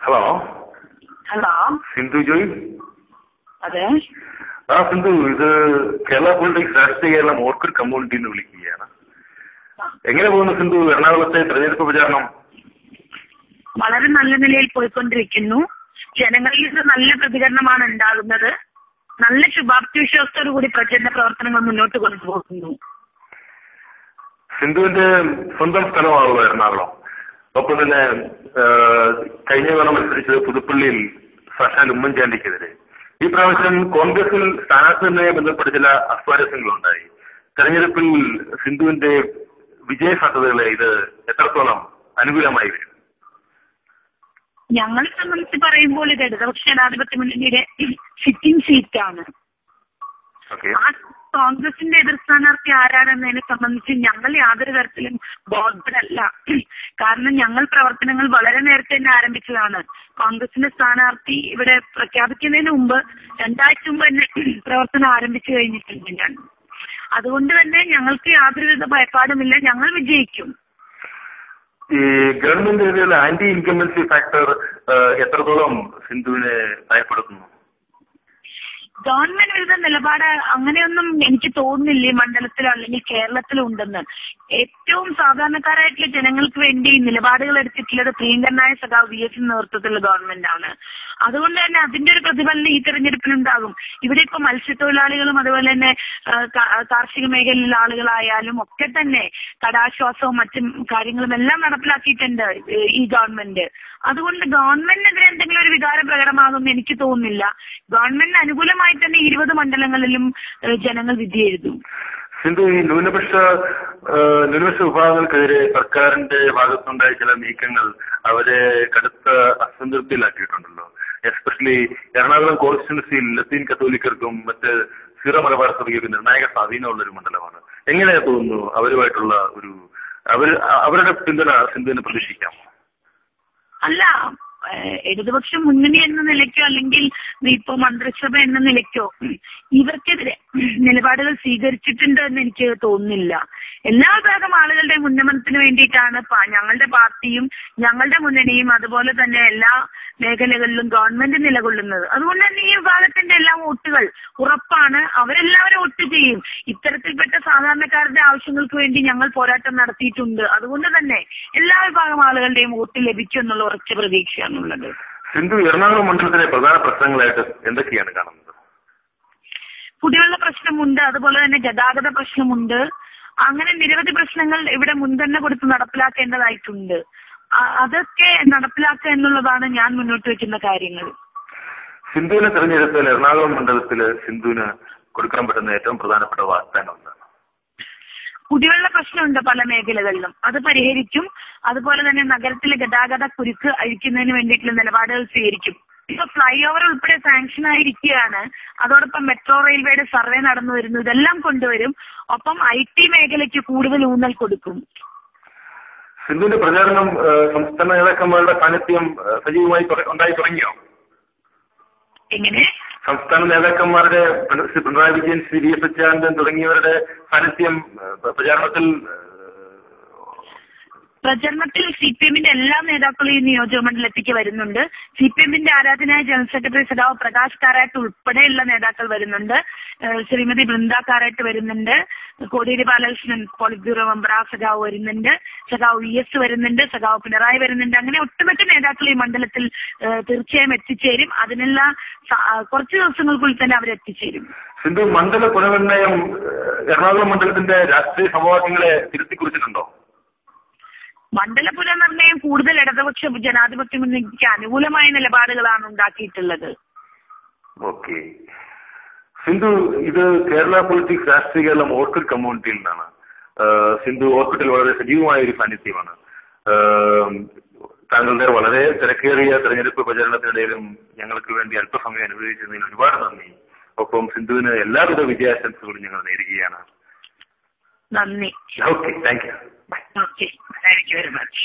Hello hello, Sindhu Joy. അതെ. സിന്ധു, ഇത് Kerala politics രാഷ്ട്രീയ കേരളം ഓർക്കിഡ് കമ്മ്യൂണിറ്റി എന്ന് വിളിക്കുകയാണ്. എങ്ങനെ പോകുന്നു സിന്ധു എറണാകുളത്തെ തെരഞ്ഞെടുപ്പ് പ്രചാരണം? വളരെ നല്ല നിലയിൽ പോയിക്കൊണ്ടിരിക്കുന്നു. ജനങ്ങളിൽ നിന്ന് നല്ല പ്രതികരണമാണ് ഉണ്ടാകുന്നത്. നല്ല ശുഭാപ്തി വിശ്വാസത്തോടു കൂടി പ്രചരണ പ്രവർത്തനങ്ങൾ മുന്നോട്ട് കൊണ്ടുപോകുന്നു. സിന്ധുവിന്റെ സ്വന്തം സ്ഥലമാണല്ലോ എറണാകുളം. ഒപ്പം തന്നെ കഴിഞ്ഞ തവണ മത്സരിച്ചത് പുതുപ്പള്ളിയിൽ സാക്ഷാൽ ഉമ്മൻചാണ്ടിക്കെതിരെ. ഈ പ്രാവശ്യം കോൺഗ്രസിൽ സ്ഥാനാർത്ഥി നിർണ്ണയം ബന്ധപ്പെട്ട് ചില അസ്വാരസ്യങ്ങളുണ്ടായി. തെരഞ്ഞെടുപ്പിൽ സിന്ധുവിന്റെ വിജയ സാധ്യതകളെ ഇത് എത്രത്തോളം അനുകൂലമായി വരും? ഞങ്ങളെ സംബന്ധിച്ച് പറയുമ്പോൾ ഇത് ഇടതുപക്ഷ ജനാധിപത്യ മുന്നണിയുടെ സിറ്റിംഗ് സീറ്റാണ്. ആ കോൺഗ്രസിന്റെ എതിർ സ്ഥാനാർത്ഥി ആരാണെന്നതിനെ സംബന്ധിച്ച് ഞങ്ങൾ യാതൊരു തരത്തിലും ബോധരല്ല. കാരണം ഞങ്ങൾ പ്രവർത്തനങ്ങൾ വളരെ നേരത്തെ തന്നെ ആരംഭിച്ചതാണ്. കോൺഗ്രസിന്റെ സ്ഥാനാർത്ഥി ഇവിടെ പ്രഖ്യാപിക്കുന്നതിന് മുമ്പ് 2 ആഴ്ച മുമ്പ് തന്നെ പ്രവർത്തനം ആരംഭിച്ചു കഴിഞ്ഞിട്ടുണ്ട് ഞാൻ. അതുകൊണ്ട് തന്നെ ഞങ്ങൾക്ക് യാതൊരുവിധ ഭയപ്പാടുമില്ല, ഞങ്ങൾ വിജയിക്കും. ഈ ഗവൺമെന്റ് ഏരിയയിലെ ആന്റി ഇൻകംബൻസി ഫാക്ടർ എത്രത്തോളം സിന്ധുവിനെ ഭയപ്പെടുത്തുന്നു? ഗവൺമെന്റ് വിരുദ്ധ നിലപാട് അങ്ങനെയൊന്നും എനിക്ക് തോന്നുന്നില്ല ഈ മണ്ഡലത്തിലോ അല്ലെങ്കിൽ കേരളത്തിലോ ഉണ്ടെന്ന്. ഏറ്റവും സാധാരണക്കാരായിട്ടുള്ള ജനങ്ങൾക്ക് വേണ്ടി നിലപാടുകൾ എടുത്തിട്ടുള്ളത് പ്രിയങ്കരനായ സഖാവ് VS നേതൃത്വത്തിലുള്ള ഗവൺമെന്റാണ്. അതുകൊണ്ട് തന്നെ അതിന്റെ ഒരു പ്രതിഫലനം ഈ തെരഞ്ഞെടുപ്പിലുണ്ടാകും. ഇവിടെ ഇപ്പൊ മത്സ്യത്തൊഴിലാളികളും അതുപോലെ തന്നെ കാർഷിക മേഖലയിലുള്ള ആളുകളായാലും ഒക്കെ തന്നെ കടാശ്വാസവും മറ്റും കാര്യങ്ങളും എല്ലാം നടപ്പിലാക്കിയിട്ടുണ്ട് ഈ ഗവൺമെന്റ്. അതുകൊണ്ട് ഗവൺമെന്റിനെതിരെ എന്തെങ്കിലും ഒരു വികാരം പ്രകടമാകുമെന്ന് എനിക്ക് തോന്നുന്നില്ല. ഗവൺമെന്റിന് അനുകൂലമായി തന്നെ 20 മണ്ഡലങ്ങളിലും ജനങ്ങൾ വിധി എഴുതും. സിന്ധു, ഈ ന്യൂനപക്ഷ വിഭാഗങ്ങൾക്കെതിരെ സർക്കാരിന്റെ ഭാഗത്തുണ്ടായ ചില നീക്കങ്ങൾ അവരെ കടുത്ത അസംതൃപ്തിയിലാക്കിയിട്ടുണ്ടല്ലോ. എസ്പെഷ്യലി എറണാകുളം കോൺസ്റ്റിറ്റ്യുവൻസിയിൽ ലത്തീൻ കത്തോലിക്കർക്കും മറ്റ് സീറോ മലബാർ സഭയ്ക്കും നിർണായക സ്വാധീനമുള്ള ഒരു മണ്ഡലമാണ്. എങ്ങനെയാ തോന്നുന്നു അവരുമായിട്ടുള്ള അവരുടെ പിന്തുണ സിന്ധുവിന് പ്രതീക്ഷിക്കാമോ? അല്ല, ഇടതുപക്ഷ മുന്നണി എന്ന നിലയ്ക്കോ അല്ലെങ്കിൽ ഇപ്പോ മന്ത്രിസഭ എന്ന നിലയ്ക്കോ ഇവർക്കെതിരെ നിലപാടുകൾ സ്വീകരിച്ചിട്ടുണ്ട് എന്ന് എനിക്ക് തോന്നുന്നില്ല. എല്ലാ വിഭാഗം ആളുകളുടെ ഉന്നമനത്തിന് വേണ്ടിയിട്ടാണ് ഞങ്ങളുടെ പാർട്ടിയും ഞങ്ങളുടെ മുന്നണിയും അതുപോലെ തന്നെ എല്ലാ മേഖലകളിലും ഗവൺമെന്റ് നിലകൊള്ളുന്നത്. അതുകൊണ്ട് തന്നെ ഈ വിഭാഗത്തിന്റെ എല്ലാ വോട്ടുകൾ ഉറപ്പാണ്. അവരെല്ലാവരും വോട്ട് ചെയ്യും. ഇത്തരത്തിൽപ്പെട്ട സാധാരണക്കാരുടെ ആവശ്യങ്ങൾക്ക് വേണ്ടി ഞങ്ങൾ പോരാട്ടം നടത്തിയിട്ടുണ്ട്. അതുകൊണ്ട് തന്നെ എല്ലാ വിഭാഗം ആളുകളുടെയും വോട്ട് ലഭിക്കും എന്നുള്ള ഉറച്ച പ്രതീക്ഷയാണ് ഉള്ളത്. സിന്ധു, എറണാകുളം മണ്ഡലത്തിലെ പ്രധാന പ്രശ്നങ്ങളായിട്ട് എന്തൊക്കെയാണ് കാണുന്നത്? കുടിവെള്ള പ്രശ്നമുണ്ട്, അതുപോലെ തന്നെ ഗതാഗത പ്രശ്നമുണ്ട്. അങ്ങനെ നിരവധി പ്രശ്നങ്ങൾ ഇവിടെ മുൻഗണന കൊടുത്ത് നടപ്പിലാക്കേണ്ടതായിട്ടുണ്ട്. അതൊക്കെ നടപ്പിലാക്കുക എന്നുള്ളതാണ് ഞാൻ മുന്നോട്ട് വെക്കുന്ന കാര്യങ്ങൾ. സിന്ധുവിനെ തെരഞ്ഞെടുത്താൽ എറണാകുളം മണ്ഡലത്തിൽ സിന്ധുവിന് കൊടുക്കാൻ പറ്റുന്ന ഏറ്റവും പ്രധാനപ്പെട്ട വാഗ്ദാനം എന്താണ്? കുടിവെള്ള പ്രശ്നമുണ്ട് പല മേഖലകളിലും, അത് പരിഹരിക്കും. അതുപോലെ തന്നെ നഗരത്തിലെ ഗതാഗത കുരുക്ക് അഴിക്കുന്നതിന് വേണ്ടിയിട്ടുള്ള നിലപാടുകൾ സ്വീകരിക്കും. ഇപ്പൊ ഫ്ലൈ ഓവർ ഉൾപ്പെടെ സാങ്ഷൻ ആയിരിക്കുകയാണ്. അതോടൊപ്പം മെട്രോ റെയിൽവേയുടെ സർവേ നടന്നു വരുന്നു. ഇതെല്ലാം കൊണ്ടുവരും. ഒപ്പം IT മേഖലയ്ക്ക് കൂടുതൽ ഊന്നൽ കൊടുക്കും. സിന്ധുവിന്റെ പ്രചാരണം സംസ്ഥാന നേതാക്കന്മാരുടെ സാന്നിധ്യം സജീവമായി ഉണ്ടായി തുടങ്ങിയോ? എങ്ങനെ? സംസ്ഥാന നേതാക്കന്മാരുടെ പിണറായി വിജയൻ, CVS സച്ചിദാനന്ദൻ തുടങ്ങിയവരുടെ സാന്നിധ്യം പ്രചരണത്തിൽ CPM-ന്റെ എല്ലാ നേതാക്കളും ഈ നിയോജക മണ്ഡലത്തിലേക്ക് വരുന്നുണ്ട്. CPM-ന്റെ ആരാധനായ ജനറൽ സെക്രട്ടറി സഖാവ് പ്രകാശ് കാരാട്ട് ഉൾപ്പെടെയുള്ള നേതാക്കൾ വരുന്നുണ്ട്. ശ്രീമതി ബൃന്ദ കാരാട്ട് വരുന്നുണ്ട്. Kodiyeri Balakrishnan polit bureau member സഖാവ് വരുന്നുണ്ട്. സഖാവ് VS വരുന്നുണ്ട്. സഖാവ് പിണറായി വരുന്നുണ്ട്. അങ്ങനെ ഒട്ടുമിക്ക നേതാക്കൾ ഈ മണ്ഡലത്തിൽ തീർച്ചയായും എത്തിച്ചേരും. അതിനുള്ള കുറച്ച് ദിവസങ്ങൾക്കുള്ളിൽ തന്നെ അവർ എത്തിച്ചേരും. സിന്ധു, മണ്ഡല പുനർനിർണയം എറണാകുളം മണ്ഡലത്തിന്റെ രാഷ്ട്രീയ സമവാക്യങ്ങളെ തിരുത്തിക്കുറിച്ചിട്ടുണ്ടോ? മണ്ഡല പുനർനിർണയം കൂടുതൽ ഇടതുപക്ഷ ജനാധിപത്യ മുന്നണിക്ക് അനുകൂലമായ നിലപാടുകളാണ് ഉണ്ടാക്കിയിട്ടുള്ളത്. ഓക്കെ സിന്ധു, ഇത് കേരള പൊളിറ്റിക്സ് രാഷ്ട്രീയ കേരളം ഓർക്കിഡ് കമ്മ്യൂണിറ്റിയിൽ നിന്നാണ്. സിന്ധു ഓർക്കിഡിൽ വളരെ സജീവമായ ഒരു സാന്നിധ്യമാണ്. താങ്കളുടെ വളരെ തിരക്കേറിയ തെരഞ്ഞെടുപ്പ് പ്രചരണത്തിനിടയിലും ഞങ്ങൾക്ക് വേണ്ടി അല്പസമയം അനുവദിച്ചതിന് ഒരുപാട് നന്ദി. ഒപ്പം സിന്ധുവിന് എല്ലാവിധ വിജയാശംസകളും ഞങ്ങൾ നേരുകയാണ്. നന്ദി. Okay, thank you. Okay, thank you very much.